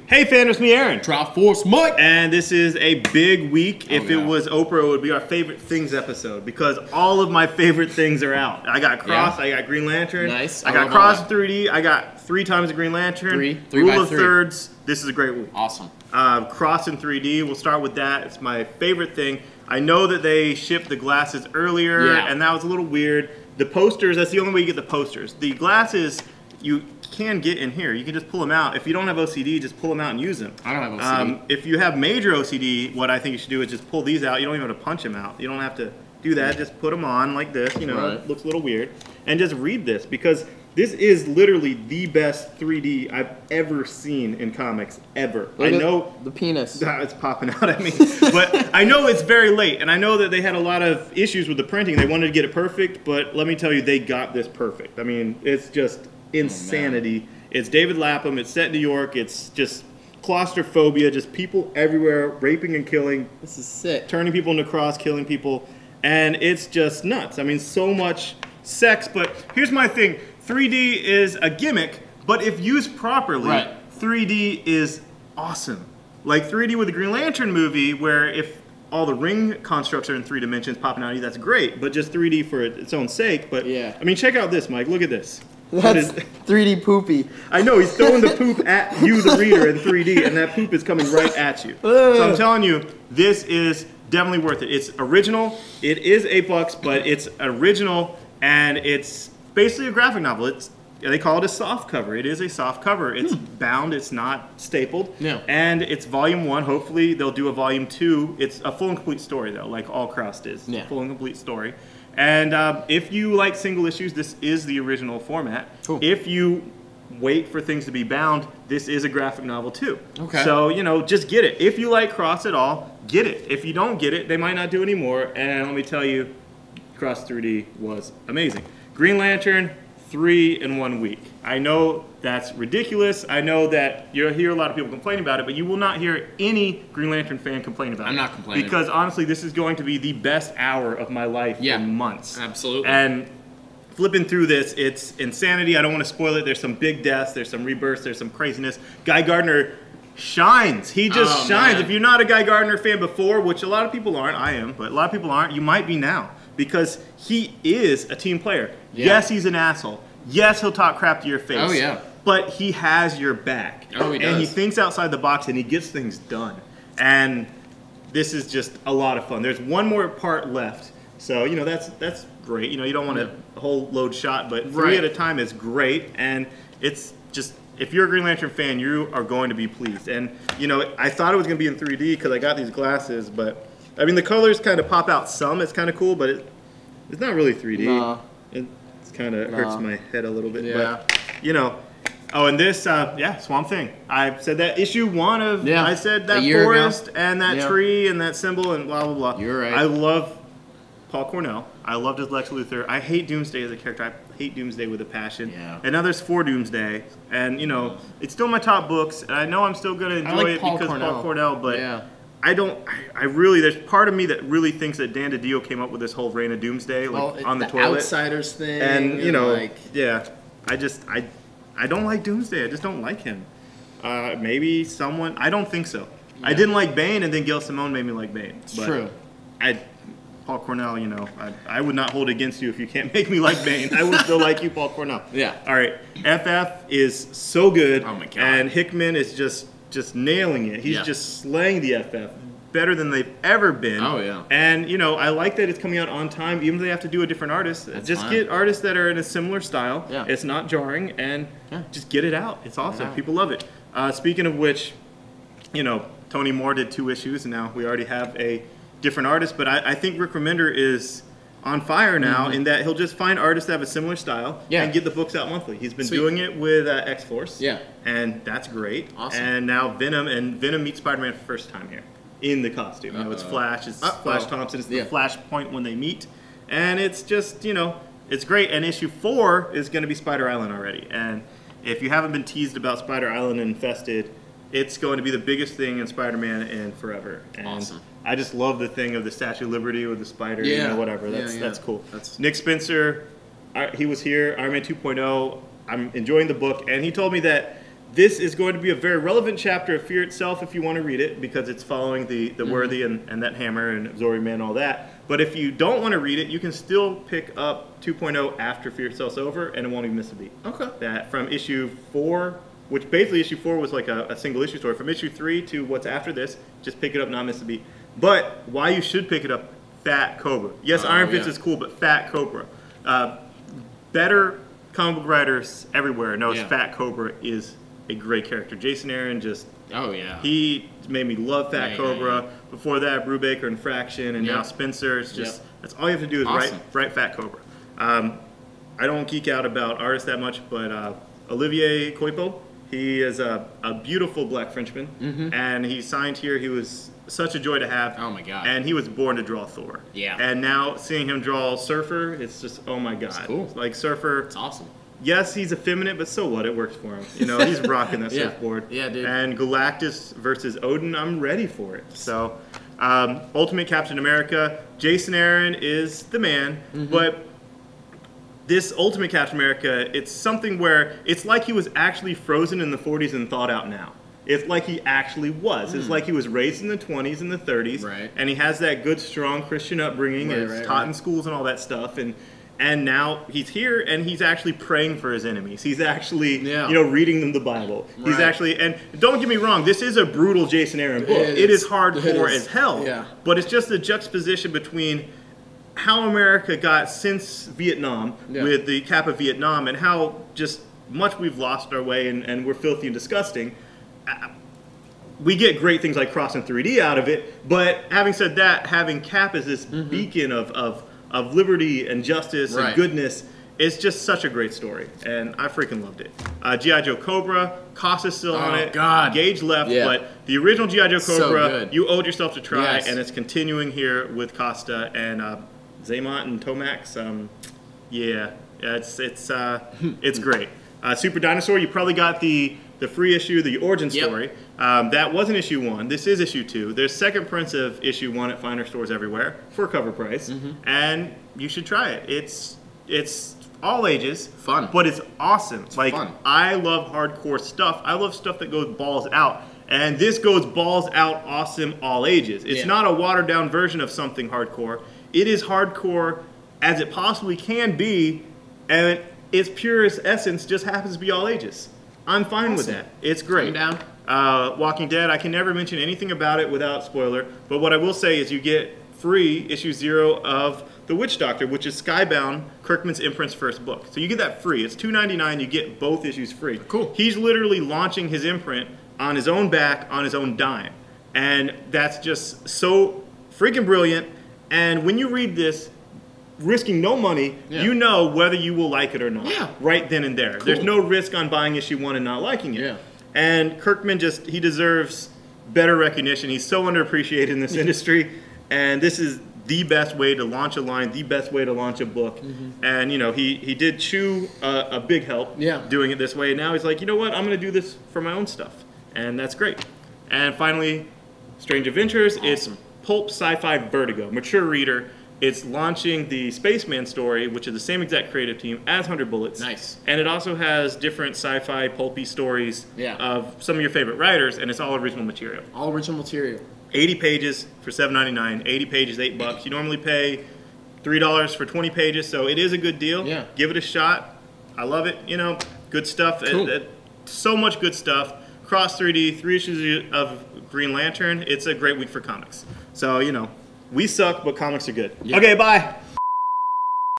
Hey fam, it's me Aaron. Triforce Mike. And this is a big week. If yeah. it was Oprah, it would be our favorite things episode because all of my favorite things are out. I got Cross, I got Green Lantern. Nice. I got Cross in 3D. I got 3 times the Green Lantern. Three Rule by of three. Thirds. This is a great week. Awesome. Cross in 3D. We'll start with that. It's my favorite thing. I know that they shipped the glasses earlier, and that was a little weird. The posters, that's the only way you get the posters. The glasses, you can get in here. You can just pull them out. If you don't have OCD, just pull them out and use them. I don't have OCD. If you have major OCD, what I think you should do is just pull these out. You don't even have to punch them out. You don't have to do that. Just put them on like this. You know, it looks a little weird. And just read this because this is literally the best 3D I've ever seen in comics, ever. Look I know the penis. It's popping out at me. But I know it's very late, and I know that they had a lot of issues with the printing. They wanted to get it perfect, but let me tell you, they got this perfect. I mean, it's just insanity. It's David Lapham. It's set in New York. It's just claustrophobia, just people everywhere, raping and killing. This is sick. Turning people into Cross, killing people, and it's just nuts. I mean, so much sex, but here's my thing. 3D is a gimmick, but if used properly, 3D is awesome. Like 3D with the Green Lantern movie, where if all the ring constructs are in 3 dimensions popping out of you, that's great, but just 3D for its own sake. But I mean, check out this, Mike. Look at this. That's 3D poopy. I know, he's throwing the poop at you, the reader, in 3D, and that poop is coming right at you. So I'm telling you, this is definitely worth it. It's original. It is $8, but it's original, and it's basically a graphic novel. They call it a soft cover. It is a soft cover. It's bound. It's not stapled. And it's volume 1. Hopefully they'll do a volume 2. It's a full and complete story though, like all Crossed is. It's a full and complete story. And if you like single issues, this is the original format. If you wait for things to be bound, this is a graphic novel too. So, you know, just get it. If you like Cross at all, get it. If you don't get it, they might not do anymore. And let me tell you, Cross 3D was amazing. Green Lantern, 3 in 1 week. I know that's ridiculous. I know that you'll hear a lot of people complain about it, but you will not hear any Green Lantern fan complain about it. I'm not complaining. Because honestly, this is going to be the best hour of my life in months. Absolutely. And flipping through this, it's insanity. I don't want to spoil it. There's some big deaths. There's some rebirths. There's some craziness. Guy Gardner shines. He just shines. If you're not a Guy Gardner fan before, which a lot of people aren't, I am, but a lot of people aren't, you might be now. Because he is a team player. Yes, he's an asshole. Yes, he'll talk crap to your face. But he has your back. He does. And he thinks outside the box and he gets things done. And this is just a lot of fun. There's one more part left. So, you know, that's great. You know, you don't want a whole load shot, but 3 at a time is great. And it's just, if you're a Green Lantern fan, you are going to be pleased. And, you know, I thought it was going to be in 3D because I got these glasses, but I mean, the colors kind of pop out some. It's kind of cool, but it's not really 3D. It kind of hurts my head a little bit. But, you know. Oh, and this, Swamp Thing. I said that issue 1 of, I said that forest and that tree and that symbol and blah, blah, blah. You're right. I love Paul Cornell. I loved his Lex Luthor. I hate Doomsday as a character. I hate Doomsday with a passion. And now there's 4 Doomsday. And, you know, it's still my top books. And I know I'm still going to enjoy it because Paul Cornell, but I really, there's part of me that really thinks that Dan DiDio came up with this whole Reign of Doomsday, like on the toilet. Outsiders thing. And, you know, I don't like Doomsday. I just don't like him. Maybe someone, I don't think so. I didn't like Bane, and then Gail Simone made me like Bane. It's true. Paul Cornell, you know, I would not hold against you if you can't make me like Bane. I will still like you, Paul Cornell. All right, FF is so good. Oh my God. And Hickman is just nailing it. He's just slaying the FF better than they've ever been. And, you know, I like that it's coming out on time, even if they have to do a different artist. Just get artists that are in a similar style. It's not jarring, and just get it out. It's awesome. People love it. Speaking of which, you know, Tony Moore did 2 issues, and now we already have a different artist. But I think Rick Remender is on fire now in that he'll just find artists that have a similar style and get the books out monthly. He's been doing it with X-Force, and that's great. And now Venom, and Venom meets Spider-Man for the first time here in the costume. You know, it's Flash, it's Flash Thompson, it's the Flashpoint when they meet, and it's just, you know, it's great. And issue 4 is going to be Spider Island already, and if you haven't been teased about Spider Island and Infested, it's going to be the biggest thing in Spider-Man in forever. And I just love the thing of the Statue of Liberty with the spider, you know, whatever. That's cool. Nick Spencer, he was here, Iron Man 2.0. I'm enjoying the book, and he told me that This is going to be a very relevant chapter of Fear itself if you want to read it, because it's following the Worthy and that hammer and Absorbing Man and all that. But if you don't want to read it, you can still pick up 2.0 after Fear itself's over, and it won't even miss a beat. Okay. That from issue 4, which basically issue 4 was like a single issue story. From issue 3 to what's after this, just pick it up, not miss a beat. But why you should pick it up, Fat Cobra. Yes, Iron Fist is cool, but Fat Cobra. Better comic book writers everywhere knows Fat Cobra is a great character. Jason Aaron just... Oh, yeah. He made me love Fat Cobra. Before that, Brubaker and Fraction, and now Spencer. It's just... That's all you have to do is write Fat Cobra. I don't geek out about artists that much, but Olivier Coipel, he is a beautiful black Frenchman, and he signed here. He was such a joy to have. Oh my God. And he was born to draw Thor. Yeah. And now seeing him draw Surfer, it's just, oh my God. It's cool. Like Surfer. It's awesome. Yes, he's effeminate, but so what? It works for him. You know, he's rocking that surfboard. Yeah, dude. And Galactus versus Odin, I'm ready for it. So, Ultimate Captain America, Jason Aaron is the man, but this Ultimate Captain America, it's something where it's like he was actually frozen in the 40s and thawed out now. It's like he actually was. It's like he was raised in the 20s and the 30s, and he has that good, strong Christian upbringing, and it's taught in schools and all that stuff, and now he's here, and he's actually praying for his enemies. He's actually, you know, reading them the Bible. He's actually, and don't get me wrong, this is a brutal Jason Aaron book. It is hardcore as hell, but it's just the juxtaposition between how America got since Vietnam with the cap of Vietnam, and how just much we've lost our way, and we're filthy and disgusting. We get great things like Cross and 3D out of it, but having said that, having Cap as this beacon of liberty and justice and goodness is just such a great story, and I freaking loved it. G.I. Joe Cobra, Costa's still on it. Gage left, but the original G.I. Joe Cobra, you owed yourself to try, and it's continuing here with Costa and Zaymont and Tomax. It's great. Super Dinosaur, you probably got the free issue, the origin story. That wasn't issue 1. This is issue 2. There's second prints of issue 1 at finer stores everywhere for cover price, and you should try it. It's all ages, but it's awesome. Like, I love hardcore stuff. I love stuff that goes balls out, and this goes balls out, awesome, all ages. It's not a watered down version of something hardcore. It is hardcore as it possibly can be, and its purest essence just happens to be all ages. I'm fine with that. It's great. Walking Dead, I can never mention anything about it without spoiler, but what I will say is you get free issue 0 of The Witch Doctor, which is Skybound, Kirkman's imprint's first book. So you get that free. It's $2.99. You get both issues free. Cool. He's literally launching his imprint on his own back, on his own dime. And that's just so freaking brilliant. And when you read this, risking no money, you know whether you will like it or not. Right then and there. Cool. There's no risk on buying issue 1 and not liking it. And Kirkman he deserves better recognition. He's so underappreciated in this industry, and this is the best way to launch a line, the best way to launch a book. And you know, he did Chew a big help doing it this way. And now he's like, you know what, I'm going to do this for my own stuff, and that's great. And finally, Strange Adventures. It's pulp sci-fi vertigo, mature reader. It's launching the Spaceman story, which is the same exact creative team as 100 Bullets. Nice. And it also has different sci-fi pulpy stories of some of your favorite writers, and it's all original material. All original material. 80 pages for $7.99. 80 pages, $8. You normally pay $3 for 20 pages, so it is a good deal. Give it a shot. I love it. You know, good stuff. Cool. So much good stuff. Cross 3D, 3 issues of Green Lantern. It's a great week for comics. So, you know, we suck, but comics are good. Okay, bye.